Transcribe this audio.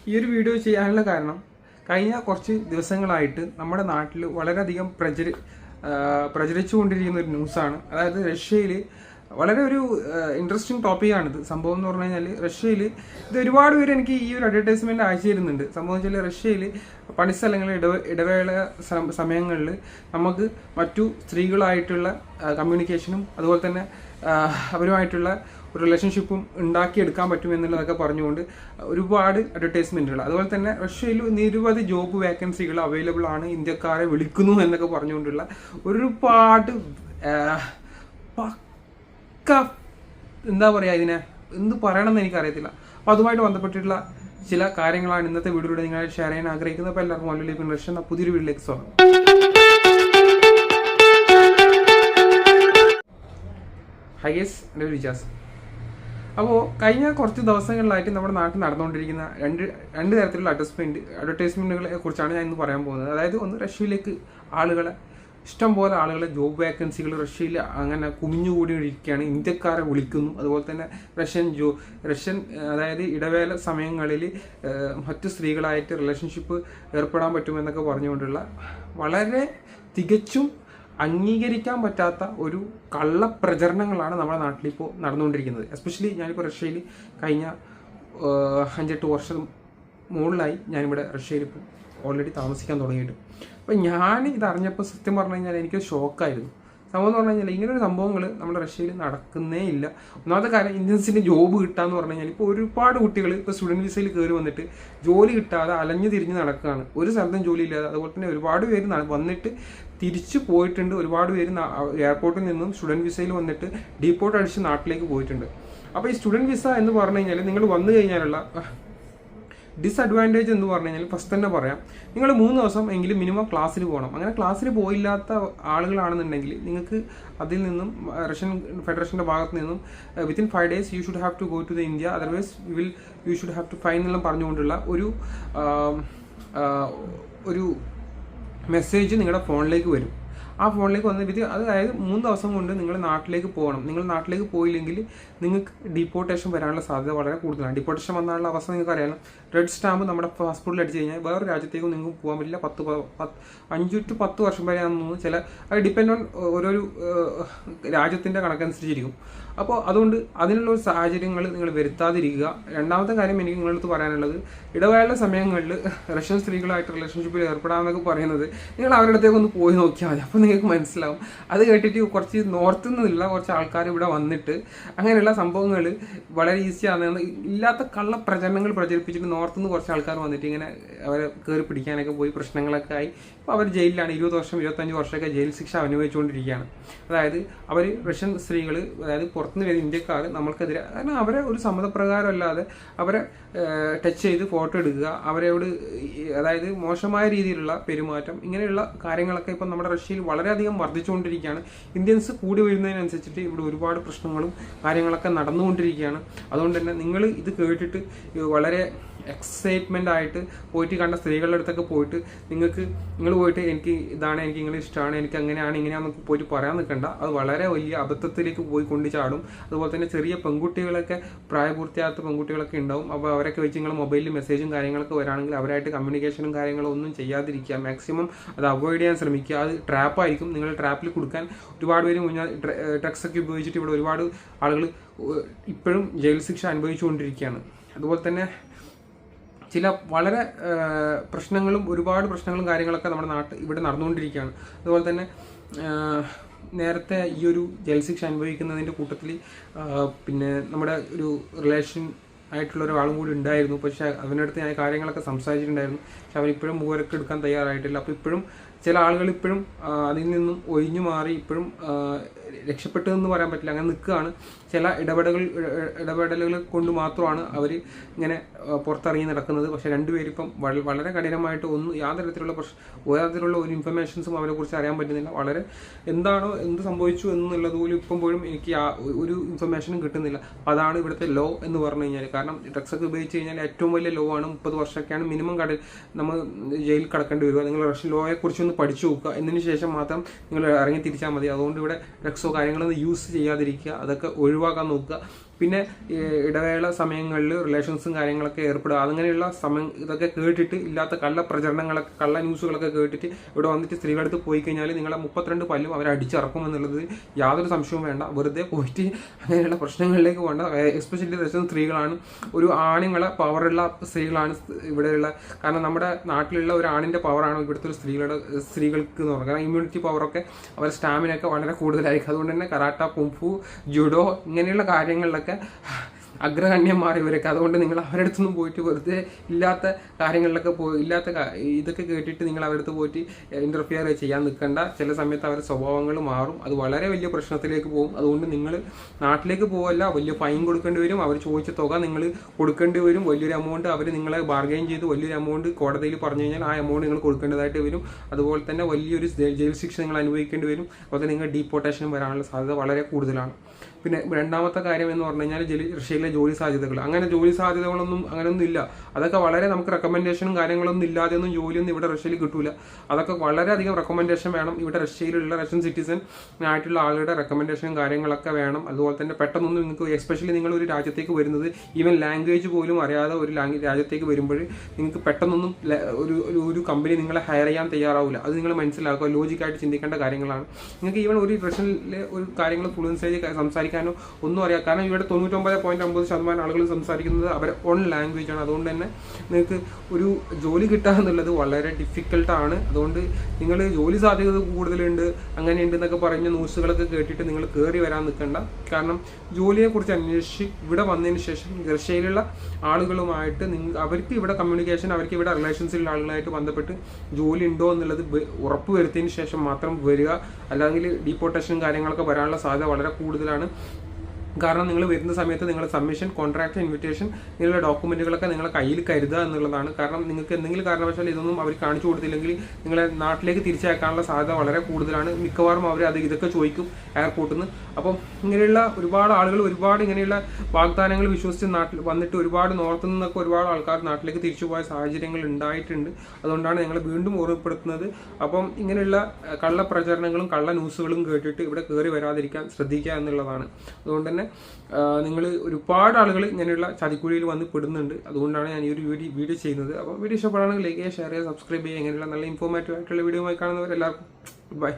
ഈ ഒരു വീഡിയോ ചെയ്യാനുള്ള കാരണം കഴിഞ്ഞ കുറച്ച് ദിവസങ്ങളായിട്ട് നമ്മുടെ നാട്ടിൽ വളരെയധികം പ്രചരിച്ചുകൊണ്ടിരിക്കുന്ന ഒരു ന്യൂസാണ്. അതായത് റഷ്യയിൽ വളരെ ഒരു ഇൻട്രസ്റ്റിംഗ് ടോപ്പിക്കാണിത്. സംഭവം എന്ന് പറഞ്ഞു കഴിഞ്ഞാൽ റഷ്യയിൽ ഇത് ഒരുപാട് പേര് എനിക്ക് ഈ ഒരു അഡ്വർടൈസ്മെന്റ് അയച്ചു തരുന്നുണ്ട്. സംഭവം വെച്ചാൽ റഷ്യയിൽ പണിസ്ഥലങ്ങളിൽ ഇടവേള സമയങ്ങളിൽ നമുക്ക് മറ്റു സ്ത്രീകളായിട്ടുള്ള കമ്മ്യൂണിക്കേഷനും അതുപോലെ തന്നെ അവരുമായിട്ടുള്ള ഒരു റിലേഷൻഷിപ്പും ഉണ്ടാക്കിയെടുക്കാൻ പറ്റുമെന്നുള്ളതൊക്കെ പറഞ്ഞുകൊണ്ട് ഒരുപാട് അഡ്വർടൈസ്മെന്റുകൾ, അതുപോലെ തന്നെ റഷ്യയിൽ നിരവധി ജോബ് വേക്കൻസികൾ അവൈലബിൾ ആണ്, ഇന്ത്യക്കാരെ വിളിക്കുന്നു എന്നൊക്കെ പറഞ്ഞുകൊണ്ടുള്ള ഒരുപാട് പക്ക എന്താ പറയുക, ഇതിനെ എന്ത് പറയണമെന്ന് എനിക്കറിയത്തില്ല. അപ്പോൾ അതുമായിട്ട് ബന്ധപ്പെട്ടിട്ടുള്ള ചില കാര്യങ്ങളാണ് ഇന്നത്തെ വീഡിയോയിലൂടെ നിങ്ങളെ ഷെയർ ചെയ്യാൻ ആഗ്രഹിക്കുന്നത്. അപ്പോൾ എല്ലാവർക്കും മല്ലു റഷ്യ എന്ന പുതിയൊരു വീഡിയോയിലേക്ക് സ്വാഗതം. ഹൈ ഗൈസ്, എൻ്റെ ഒരു വിശ്വാസം. അപ്പോൾ കഴിഞ്ഞ കുറച്ച് ദിവസങ്ങളിലായിട്ട് നമ്മുടെ നാട്ടിൽ നടന്നുകൊണ്ടിരിക്കുന്ന രണ്ട് തരത്തിലുള്ള അഡ്വർടൈസ്മെന്റുകളെ കുറിച്ചാണ് ഞാൻ ഇന്ന് പറയാൻ പോകുന്നത്. അതായത് ഒന്ന്, റഷ്യയിലേക്ക് ഇഷ്ടംപോലെ ആളുകളെ ജോബ് വേക്കൻസികൾ റഷ്യയിൽ അങ്ങനെ കുമിഞ്ഞുകൂടിയിരിക്കുകയാണ്, ഇന്ത്യക്കാരെ വിളിക്കുന്നു. അതുപോലെ തന്നെ റഷ്യൻ അതായത് ഇടവേള സമയങ്ങളിൽ മറ്റു സ്ത്രീകളായിട്ട് റിലേഷൻഷിപ്പ് ഏർപ്പെടാൻ പറ്റുമെന്നൊക്കെ പറഞ്ഞുകൊണ്ടുള്ള വളരെ തികച്ചും അംഗീകരിക്കാൻ പറ്റാത്ത ഒരു കള്ളപ്രചരണങ്ങളാണ് നമ്മുടെ നാട്ടിലിപ്പോൾ നടന്നുകൊണ്ടിരിക്കുന്നത്. എസ്പെഷ്യലി ഞാനിപ്പോൾ റഷ്യയിൽ കഴിഞ്ഞ 5-8 വർഷം മുകളിലായി ഞാനിവിടെ റഷ്യയിൽ ഇപ്പോൾ ഓൾറെഡി താമസിക്കാൻ തുടങ്ങിയിട്ട്. അപ്പം ഞാൻ ഇതറിഞ്ഞപ്പോൾ സത്യം പറഞ്ഞു കഴിഞ്ഞാൽ എനിക്ക് ഷോക്കായിരുന്നു. സംഭവം എന്ന് പറഞ്ഞു കഴിഞ്ഞാൽ ഇങ്ങനൊരു സംഭവങ്ങൾ നമ്മുടെ റഷ്യയിൽ നടക്കുന്നേ ഇല്ല. ഒന്നാമത്തെ കാര്യം, ഇന്ത്യൻസിന് ജോബ് കിട്ടാന്ന് പറഞ്ഞു കഴിഞ്ഞാൽ ഇപ്പോൾ ഒരുപാട് കുട്ടികൾ ഇപ്പോൾ സ്റ്റുഡൻറ്റ് വിസയിൽ കയറി വന്നിട്ട് ജോലി കിട്ടാതെ അലഞ്ഞു തിരിഞ്ഞ് നടക്കുകയാണ്, ഒരു സ്ഥലത്തും ജോലി ഇല്ലാതെ. അതുപോലെ തന്നെ ഒരുപാട് പേര് വന്നിട്ട് തിരിച്ചു പോയിട്ടുണ്ട്. ഒരുപാട് പേര് എയർപോർട്ടിൽ നിന്നും സ്റ്റുഡൻറ്റ് വിസയിൽ വന്നിട്ട് ഡീപ്പോർട്ട് അടിച്ച് നാട്ടിലേക്ക് പോയിട്ടുണ്ട്. അപ്പോൾ ഈ സ്റ്റുഡൻറ്റ് വിസ എന്ന് പറഞ്ഞു കഴിഞ്ഞാൽ നിങ്ങൾ വന്നു കഴിഞ്ഞാലുള്ള ഡിസഡ്വാൻറ്റേജ് എന്ന് പറഞ്ഞു കഴിഞ്ഞാൽ ഫസ്റ്റ് തന്നെ പറയാം, നിങ്ങൾ 3 ദിവസം എങ്കിലും മിനിമം ക്ലാസ്സിൽ പോകണം. അങ്ങനെ ക്ലാസ്സിൽ പോയില്ലാത്ത ആളുകളാണെന്നുണ്ടെങ്കിൽ നിങ്ങൾക്ക് അതിൽ നിന്നും റഷ്യൻ ഫെഡറേഷൻ്റെ ഭാഗത്ത് നിന്നും within 5 days you should have to go to the India, otherwise you should have to fine എന്നെല്ലാം പറഞ്ഞുകൊണ്ടുള്ള ഒരു മെസ്സേജ് നിങ്ങളുടെ ഫോണിലേക്ക് വരും. ആ ഫോണിലേക്ക് വന്നിട്ട് അതായത് 3 ദിവസം കൊണ്ട് നിങ്ങൾ നാട്ടിലേക്ക് പോകണം. നിങ്ങൾ നാട്ടിലേക്ക് പോയില്ലെങ്കിൽ നിങ്ങൾക്ക് ഡിപ്പോർട്ടേഷൻ വരാനുള്ള സാധ്യത വളരെ കൂടുതലാണ്. ഡിപ്പോർട്ടേഷൻ വന്നാലുള്ള അവസ്ഥ നിങ്ങൾക്ക് അറിയാം. റെഡ് സ്റ്റാമ്പ് നമ്മുടെ പാസ്പോർട്ടിൽ അടിച്ചു കഴിഞ്ഞാൽ വേറൊരു രാജ്യത്തേക്ക് നിങ്ങൾക്ക് പോകാൻ പറ്റില്ല. 5 to 10 വർഷം വരെയാണെന്ന് തോന്നുന്നു. അത് ഡിപ്പെൻഡ് ഓൺ ഓരോരു രാജ്യത്തിൻ്റെ കണക്കനുസരിച്ചിരിക്കും. അപ്പോൾ അതുകൊണ്ട് അതിനുള്ള ഒരു സാഹചര്യങ്ങൾ നിങ്ങൾ വരുത്താതിരിക്കുക. രണ്ടാമത്തെ കാര്യം എനിക്ക് നിങ്ങളടുത്ത് പറയാനുള്ളത്, ഇടവേള സമയങ്ങളിൽ റഷ്യൻ സ്ത്രീകളായിട്ട് റിലേഷൻഷിപ്പിൽ ഏർപ്പെടാമെന്നൊക്കെ പറയുന്നത് നിങ്ങൾ അവരുടെ അടുത്തേക്ക് ഒന്ന് പോയി നോക്കിയാൽ മതി. അപ്പോൾ നിങ്ങൾക്ക് മനസ്സിലാവും. അത് കേട്ടിട്ട് കുറച്ച് നോർത്തിൽ നിന്നുള്ള കുറച്ച് ആൾക്കാർ ഇവിടെ വന്നിട്ട് അങ്ങനെയുള്ള സംഭവങ്ങൾ വളരെ ഈസിയാണ് ഇല്ലാത്ത കള്ള പ്രചരണങ്ങൾ പ്രചരിപ്പിച്ചിട്ട് നോർത്തിൽ നിന്ന് കുറച്ച് ആൾക്കാർ വന്നിട്ട് ഇങ്ങനെ അവരെ കയറി പിടിക്കാനൊക്കെ പോയി പ്രശ്നങ്ങളൊക്കെ ആയി. ഇപ്പോൾ അവർ ജയിലിലാണ്. 20 വർഷം 25 വർഷമൊക്കെ ജയിൽ ശിക്ഷ അനുഭവിച്ചുകൊണ്ടിരിക്കുകയാണ്. അതായത് അവർ റഷ്യൻ സ്ത്രീകൾ, അതായത് പുറത്തുനിന്ന് വരുന്ന ഇന്ത്യക്കാർ നമ്മൾക്കെതിരെ, കാരണം അവരെ ഒരു സമ്മതപ്രകാരം അല്ലാതെ അവരെ ടച്ച് ചെയ്ത് ഫോട്ടോ എടുക്കുക, അവരോട് അതായത് മോശമായ രീതിയിലുള്ള പെരുമാറ്റം, ഇങ്ങനെയുള്ള കാര്യങ്ങളൊക്കെ ഇപ്പം നമ്മുടെ റഷ്യയിൽ വളരെയധികം വർദ്ധിച്ചുകൊണ്ടിരിക്കുകയാണ്. ഇന്ത്യൻസ് കൂടി വരുന്നതിനനുസരിച്ചിട്ട് ഇവിടെ ഒരുപാട് പ്രശ്നങ്ങളും കാര്യങ്ങളൊക്കെ നടന്നുകൊണ്ടിരിക്കുകയാണ്. അതുകൊണ്ട് തന്നെ നിങ്ങൾ ഇത് കേട്ടിട്ട് വളരെ എക്സൈറ്റ്മെൻ്റ് ആയിട്ട് പോയിട്ട് കണ്ട സ്ത്രീകളുടെ അടുത്തൊക്കെ പോയിട്ട് നിങ്ങൾ പോയിട്ട് എനിക്ക് ഇങ്ങനെ ഇഷ്ടമാണ്, എനിക്ക് അങ്ങനെയാണ് ഇങ്ങനെയാണെന്നൊക്കെ പോയിട്ട് പറയാൻ നിൽക്കണ്ട. അത് വളരെ വലിയ അബദ്ധത്തിലേക്ക് പോയി കൊണ്ടു ചാടും. അതുപോലെ തന്നെ ചെറിയ പെൺകുട്ടികളൊക്കെ, പ്രായപൂർത്തിയാത്ത പെൺകുട്ടികളൊക്കെ ഉണ്ടാവും. അപ്പോൾ അവരൊക്കെ വെച്ച് നിങ്ങൾ മൊബൈലിൽ മെസ്സേജും കാര്യങ്ങളൊക്കെ വരാണെങ്കിൽ അവരായിട്ട് കമ്മ്യൂണിക്കേഷനും കാര്യങ്ങളും ഒന്നും ചെയ്യാതിരിക്കുക. മാക്സിമം അത് അവോയ്ഡ് ചെയ്യാൻ ശ്രമിക്കുക. അത് ട്രാപ്പായിരിക്കും. നിങ്ങൾ ട്രാപ്പിൽ കൊടുക്കാൻ ഒരുപാട് പേര് ഡ്രഗ്സ് ഒക്കെ ഉപയോഗിച്ചിട്ട് ഇവിടെ ഒരുപാട് ആളുകൾ ഇപ്പോഴും ജയിൽ ശിക്ഷ അനുഭവിച്ചുകൊണ്ടിരിക്കുകയാണ്. അതുപോലെ തന്നെ ചില വളരെ ഒരുപാട് പ്രശ്നങ്ങളും കാര്യങ്ങളൊക്കെ നമ്മുടെ ഇവിടെ നടന്നുകൊണ്ടിരിക്കുകയാണ്. അതുപോലെ തന്നെ നേരത്തെ ഈ ഒരു ജയിൽ ശിക്ഷ അനുഭവിക്കുന്നതിൻ്റെ കൂട്ടത്തിൽ പിന്നെ നമ്മുടെ ഒരു റിലേഷൻ ആയിട്ടുള്ള ഒരാളും കൂടി ഉണ്ടായിരുന്നു. പക്ഷേ അവനടുത്ത് ഞാൻ കാര്യങ്ങളൊക്കെ സംസാരിച്ചിട്ടുണ്ടായിരുന്നു. പക്ഷെ അവനിപ്പോഴും മുഖവരൊക്കെ എടുക്കാൻ തയ്യാറായിട്ടില്ല. അപ്പോൾ ഇപ്പോഴും ചില ആളുകൾ ഇപ്പോഴും അതിൽ നിന്നും ഒഴിഞ്ഞു മാറി ഇപ്പോഴും രക്ഷപ്പെട്ടതെന്ന് പറയാൻ പറ്റില്ല, അങ്ങനെ നിൽക്കുകയാണ്. ചില ഇടപെടലുകൾ കൊണ്ട് മാത്രമാണ് അവർ ഇങ്ങനെ പുറത്തിറങ്ങി നടക്കുന്നത്. പക്ഷെ രണ്ടുപേരിപ്പം വളരെ കഠിനമായിട്ട് യാതൊരു ഒരു ഇൻഫർമേഷൻസും അവരെ കുറിച്ച് അറിയാൻ പറ്റുന്നില്ല. എന്ത് സംഭവിച്ചു എന്നുള്ളത് പോലും ഇപ്പോഴും എനിക്ക് ഒരു ഇൻഫർമേഷനും കിട്ടുന്നില്ല. അതാണ് ഇവിടുത്തെ ലോ എന്ന് പറഞ്ഞു കഴിഞ്ഞാൽ. കാരണം ഡ്രഗ്സ് ഒക്കെ ഉപയോഗിച്ച് കഴിഞ്ഞാൽ ഏറ്റവും വലിയ ലോ ആണ്. 30 വർഷമൊക്കെയാണ് മിനിമം നമ്മൾ ജയിലിൽ കിടക്കേണ്ടി വരിക. നിങ്ങൾ റഷ്യൻ ലോയെ കുറിച്ചൊന്ന് പഠിച്ചു നോക്കുക. എന്നതിന് ശേഷം മാത്രം നിങ്ങൾ ഇറങ്ങി തിരിച്ചാൽ മതി. അതുകൊണ്ട് ഇവിടെ ഡ്രഗ്സോ കാര്യങ്ങളൊന്നും യൂസ് ചെയ്യാതിരിക്കുക, അതൊക്കെ ഒഴിവാക്കാൻ നോക്കുക. പിന്നെ ഇടവേള സമയങ്ങളിൽ റിലേഷൻസും കാര്യങ്ങളൊക്കെ ഏർപ്പെടുക, അങ്ങനെയുള്ള സമയം ഇതൊക്കെ കേട്ടിട്ട് ഇല്ലാത്ത കള്ള പ്രചരണങ്ങളൊക്കെ കള്ള ന്യൂസുകളൊക്കെ കേട്ടിട്ട് ഇവിടെ വന്നിട്ട് സ്ത്രീകളടുത്ത് പോയി കഴിഞ്ഞാൽ നിങ്ങളെ 32 പല്ലും അവർ അടിച്ചിറക്കും എന്നുള്ളത് യാതൊരു സംശയവും വേണ്ട. വെറുതെ പോയിട്ട് അങ്ങനെയുള്ള പ്രശ്നങ്ങളിലേക്ക് പോകേണ്ട. എസ്പെഷ്യലി സ്ത്രീകളാണ്, ഒരു ആണുങ്ങളെ പവറുള്ള സ്ത്രീകളാണ് ഇവിടെയുള്ള. കാരണം നമ്മുടെ നാട്ടിലുള്ള ഒരു ആണിൻ്റെ പവറാണ് ഇവിടുത്തെ ഒരു സ്ത്രീകൾക്ക് എന്ന് പറയുന്നത്. കാരണം ഇമ്മ്യൂണിറ്റി പവറൊക്കെ അവരുടെ സ്റ്റാമിനൊക്കെ വളരെ കൂടുതലായിരിക്കും. അതുകൊണ്ട് തന്നെ കരാട്ട, കുംഫു, ജുഡോ ഇങ്ങനെയുള്ള കാര്യങ്ങളിലൊക്കെ അഗ്രഗണ്യന്മാർ ഇവരൊക്കെ. അതുകൊണ്ട് നിങ്ങൾ അവരുടെ അടുത്തൊന്നും പോയിട്ട് വെറുതെ ഇല്ലാത്ത കാര്യങ്ങളിലൊക്കെ ഇതൊക്കെ കേട്ടിട്ട് നിങ്ങൾ അവരുടെ അടുത്ത് പോയിട്ട് ഇൻ്റർഫിയർ ചെയ്യാൻ നിൽക്കേണ്ട. ചില സമയത്ത് അവരുടെ സ്വഭാവങ്ങൾ മാറും, അത് വളരെ വലിയ പ്രശ്നത്തിലേക്ക് പോകും. അതുകൊണ്ട് നിങ്ങൾ നാട്ടിലേക്ക് പോവല്ല, വലിയ ഫൈൻ കൊടുക്കേണ്ടി വരും. അവർ ചോദിച്ച തുക നിങ്ങൾ കൊടുക്കേണ്ടി വരും. വലിയൊരു എമൗണ്ട് അവർ നിങ്ങളെ ബാർഗെയിൻ ചെയ്ത് വലിയൊരു എമൗണ്ട് കോടതിയിൽ പറഞ്ഞു കഴിഞ്ഞാൽ ആ എമൗണ്ട് നിങ്ങൾ കൊടുക്കേണ്ടതായിട്ട് വരും. അതുപോലെ തന്നെ വലിയൊരു ജയിൽ ശിക്ഷ നിങ്ങൾ അനുഭവിക്കേണ്ടി വരും. അതുപോലെ നിങ്ങൾ ഡീപ്പോർട്ടേഷൻ വരാനുള്ള സാധ്യത വളരെ കൂടുതലാണ്. പിന്നെ രണ്ടാമത്തെ കാര്യം എന്ന് പറഞ്ഞു കഴിഞ്ഞാൽ റഷ്യയിലെ ജോലി സാധ്യതകൾ. അങ്ങനെ ജോലി സാധ്യതകളൊന്നും അങ്ങനെയൊന്നും ഇല്ല. അതൊക്കെ വളരെ നമുക്ക് റെക്കമെൻഡേഷനും കാര്യങ്ങളൊന്നും ഇല്ലാതെയൊന്നും ജോലിയൊന്നും ഇവിടെ റഷ്യയിൽ കിട്ടൂല. അതൊക്കെ വളരെയധികം റെക്കമെൻഡേഷൻ വേണം. ഇവിടെ റഷ്യയിലുള്ള റഷ്യൻ സിറ്റിസൺ ആയിട്ടുള്ള ആളുടെ റെക്കമെൻഡേഷനും കാര്യങ്ങളൊക്കെ വേണം. അതുപോലെ തന്നെ പെട്ടെന്നൊന്നും നിങ്ങൾക്ക്, എസ്പെഷ്യലി നിങ്ങൾ ഒരു രാജ്യത്തേക്ക് വരുന്നത് ഈവൻ ലാംഗ്വേജ് പോലും അറിയാതെ ഒരു രാജ്യത്തേക്ക് വരുമ്പോൾ നിങ്ങൾക്ക് പെട്ടെന്നൊന്നും ഒരു കമ്പനി നിങ്ങളെ ഹയർ ചെയ്യാൻ തയ്യാറാവില്ല. അത് നിങ്ങൾ മനസ്സിലാക്കുക, ലോജിക്കായിട്ട് ചിന്തിക്കേണ്ട കാര്യങ്ങളാണ്. നിങ്ങൾക്ക് ഈവൻ ഒരു റഷ്യനിലെ ഒരു കാര്യങ്ങൾ ഫ്ലുവൻസായി സംസാരിക്കാനോ ഒന്നും അറിയാം. കാരണം ഇവിടെ 99.9% ആളുകൾ സംസാരിക്കുന്നത് അവരുടെ ഓൺ ലാംഗ്വേജ് ആണ്. അതുകൊണ്ട് തന്നെ നിങ്ങൾക്ക് ഒരു ജോലി കിട്ടുക എന്നുള്ളത് വളരെ ഡിഫിക്കൽട്ടാണ്. അതുകൊണ്ട് നിങ്ങൾ ജോലി സാധ്യത കൂടുതലുണ്ട് അങ്ങനെയുണ്ട് എന്നൊക്കെ പറഞ്ഞ ന്യൂസുകളൊക്കെ കേട്ടിട്ട് നിങ്ങൾ കയറി വരാൻ നിൽക്കണ്ട. കാരണം ജോലിയെക്കുറിച്ച് അന്വേഷിച്ച് ഇവിടെ വന്നതിന് ശേഷം റഷ്യയിലുള്ള ആളുകളുമായിട്ട് അവർക്ക് ഇവിടെ കമ്മ്യൂണിക്കേഷൻ, അവർക്ക് ഇവിടെ റിലേഷൻസിലുള്ള ആളുകളായിട്ട് ബന്ധപ്പെട്ട് ജോലി ഉണ്ടോ എന്നുള്ളത് ഉറപ്പ് വരുത്തിയതിന് ശേഷം മാത്രം വരിക. അല്ലെങ്കിൽ ഡീപ്പോർട്ടേഷൻ കാര്യങ്ങളൊക്കെ വരാനുള്ള സാധ്യത വളരെ കൂടുതലാണ്. കാരണം നിങ്ങൾ വരുന്ന സമയത്ത് നിങ്ങൾ സബ്മിഷൻ, കോൺട്രാക്ട്, ഇൻവിറ്റേഷൻ ഇങ്ങനെയുള്ള ഡോക്യുമെന്റുകളൊക്കെ നിങ്ങളെ കയ്യിൽ കരുതുക എന്നുള്ളതാണ്. കാരണം നിങ്ങൾക്ക് എന്തെങ്കിലും കാരണവശാൽ ഇതൊന്നും അവർ കാണിച്ചു കൊടുത്തില്ലെങ്കിൽ നിങ്ങളെ നാട്ടിലേക്ക് തിരിച്ചയക്കാനുള്ള സാധ്യത വളരെ കൂടുതലാണ്. മിക്കവാറും അവർ ഇതൊക്കെ ചോദിക്കും എയർപോർട്ടിൽ നിന്ന്. അപ്പം ഇങ്ങനെയുള്ള ഒരുപാട് ആളുകൾ ഇങ്ങനെയുള്ള വാഗ്ദാനങ്ങൾ വിശ്വസിച്ച് നാട്ടിൽ വന്നിട്ട് ഒരുപാട് നോർത്തിൽ നിന്നൊക്കെ ഒരുപാട് ആൾക്കാർ നാട്ടിലേക്ക് തിരിച്ചു പോയ സാഹചര്യങ്ങൾ ഉണ്ടായിട്ടുണ്ട്. അതുകൊണ്ടാണ് ഞങ്ങൾ വീണ്ടും ഓർമ്മപ്പെടുത്തുന്നത്. അപ്പം ഇങ്ങനെയുള്ള കള്ളപ്രചരണങ്ങളും കള്ള ന്യൂസുകളും കേട്ടിട്ട് ഇവിടെ കയറി വരാതിരിക്കാൻ ശ്രദ്ധിക്കുക എന്നുള്ളതാണ്. അതുകൊണ്ട് തന്നെ നിങ്ങൾ ഒരുപാട് ആളുകൾ ഇങ്ങനെയുള്ള ചതിക്കുഴിയിൽ വന്ന് പെടുന്നുണ്ട്. അതുകൊണ്ടാണ് ഞാൻ ഈ ഒരു വീഡിയോ ചെയ്യുന്നത്. അപ്പോൾ വീഡിയോ ഇഷ്ടപ്പെടുകയാണെങ്കിൽ ലൈക്ക് ചെയ്യുക, ഷെയർ ചെയ്യുക, സബ്സ്ക്രൈബ് ചെയ്യുക. ഇങ്ങനെയുള്ള നല്ല ഇൻഫോർമേറ്റീവ് ആയിട്ടുള്ള വീഡിയോ ആയി കാണുന്നവരെല്ലാവർക്കും ഗുഡ് ബൈ.